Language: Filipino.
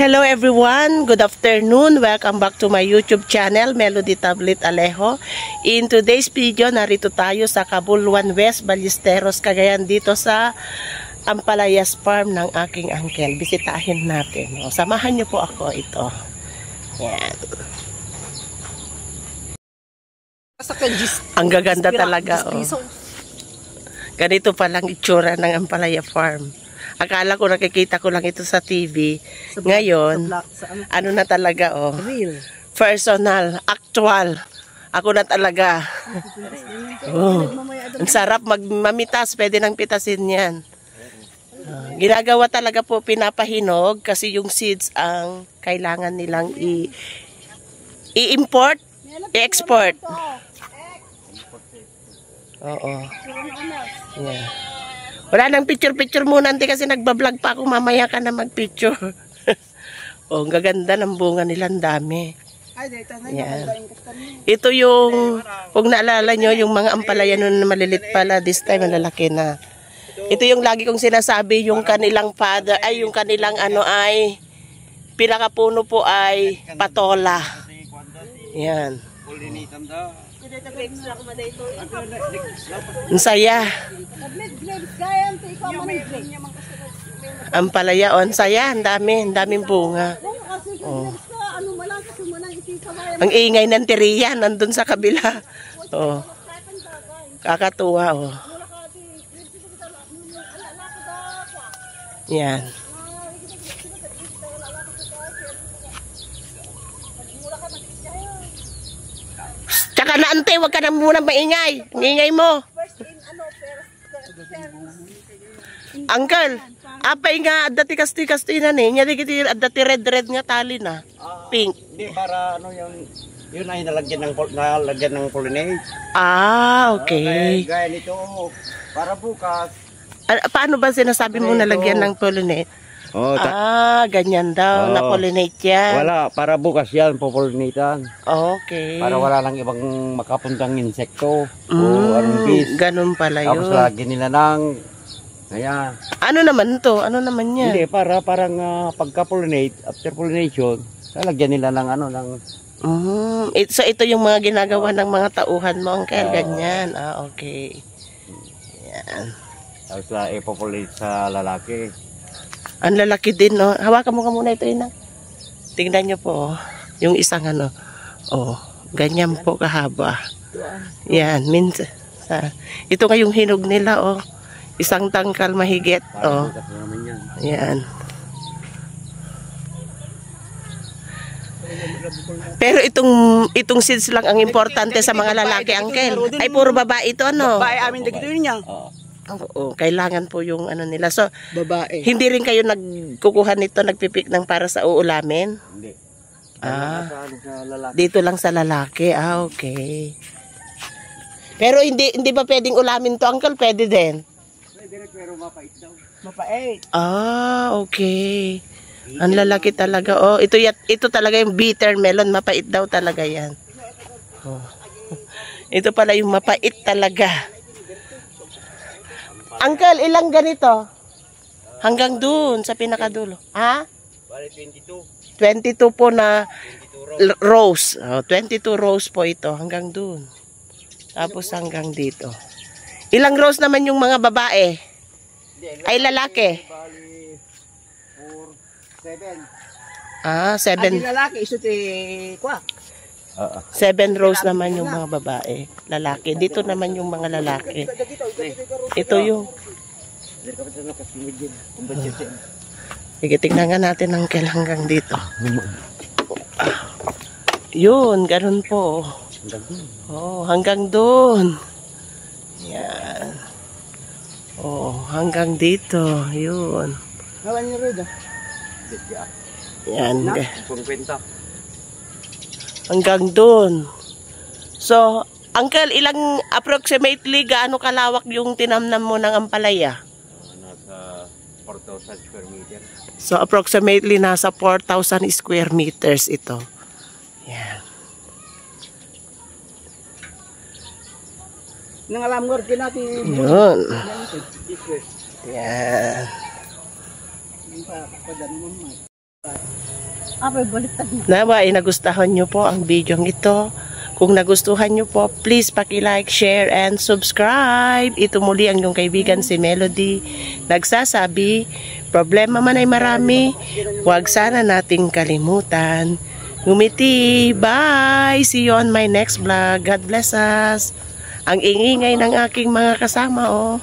Hello everyone, good afternoon. Welcome back to my YouTube channel, Melody Tablet Alejo. In today's video, narito tayo sa Cabuluan West, Ballesteros, Cagayan, dito sa Ampalayas Farm ng aking uncle. Bisitahin natin. O, samahan niyo po ako ito. Yan. Ang gaganda talaga. Oh. Ganito palang itsura ng Ampalaya Farm. Akala ko nakikita ko lang ito sa TV. Ngayon, ano na talaga, oh. Real. Personal, actual. Ako na talaga. Oh. Ang sarap mamitas, pwede nang pitasin yan. Ginagawa talaga po pinapahinog kasi yung seeds ang kailangan nilang i-import, i-export. Oo. Yeah. Wala nang picture-picture muna kasi nagbablog pa ako, mamaya ka na mag-picture. Oh, ang gaganda ng bunga nila, ang dami. Yan. Ito yung, kung naalala nyo, yung mga ampalaya nun na malilit pala, this time malalaki na. Ito yung lagi kong sinasabi, yung kanilang father, ay yung kanilang ano ay, pinakapuno po ay patola. Yan. Ang saya. Ampalaya, ang saya, ang daming bunga. Oh. Ang ingay ng tiriya nandun sa kabila. Oh. Kakatuwa, oh. Yan. Tsaka na ante, wag ka na muna maingay. Ang ingay mo. Uncle, apay nga adati na ni. Nya dikiti adati red nga tali na. Pink. Hindi para ano yun ay nalagyan ng pollinate. Ah, okay. Gaya nito para bukas. Paano ba sinasabi mo nalagyan ng pollinate? Oh, ganyan daw, na pollinate yan. Wala, para bukas yan popollinatan. Okay. Para wala lang ibang makapuntang insekto o anong bees. Ganun pala yun. Tapos lagyan nila ng ayan. Ano naman to? Ano naman yan? Hindi, parang pagka-pollinate, after pollination, lalagyan nila ng ano, ng... So ito yung mga ginagawa ng mga tauhan mo, Uncle, ganyan. Okay. Yan. Tapos ipopollinate sa lalaki. Ang lalaki din, no? Hawakan mo ka muna ito, Ina. Tingnan nyo po, oh. Yung isang ano. Oh, ganyan po kahaba. Yan, minsan. Ito nga yung hinog nila, oh. Isang tangkal mahigit, oh. Yan. Pero itong seeds lang ang importante sa mga lalaki, Uncle. Ay, puro babae ito, ano? Babae amin dito niya. Oo, kailangan po yung ano nila. So, babae. Hindi rin kayo nagkukuha nito, nagpipik ng para sa uulamin? Hindi. Dito lang sa lalaki. Okay. Pero hindi ba pwedeng ulamin to, Uncle? Pwede din. Pwede pero mapait daw. Mapait. Okay. Ang lalaki talaga. Oh, ito talaga yung bitter melon, mapait daw talaga 'yan. Oh. Ito pala yung mapait talaga. Uncle, ilang ganito? Hanggang dun, sa pinakadulo. Ha? 22. 22 po na 22 rows. Oh, 22 rows po ito, hanggang dun. Tapos hanggang dito. Ilang rows naman yung mga babae? Ay, lalaki? 7. 7. Ang lalaki, iso ti kwa. 7 rows naman yung mga babae, lalaki. Dito naman yung mga lalaki. Ito yung. Sige, tingnan nga natin ang hanggang dito. Yun, ganun po. Oh, hanggang doon. Yan. Oh, hanggang dito. Yun. Yan. Hanggang doon. So, Uncle, ilang approximately gaano kalawak yung tinamnam mo ng ampalaya? Nasa 4,000 square meters. So, approximately nasa 4,000 square meters ito. Yan. Nangalam ngor natin. Yun. Yan. Nawa ay nagustuhan nyo po ang video ito. Kung nagustuhan nyo po, please paki-like, share, and subscribe. Ito muli ang inyong kaibigan si Melody. Nagsasabi, problema man ay marami, huwag sana nating kalimutan. Ngumiti, bye! See you on my next vlog. God bless us. Ang ingingay ng aking mga kasama, oh.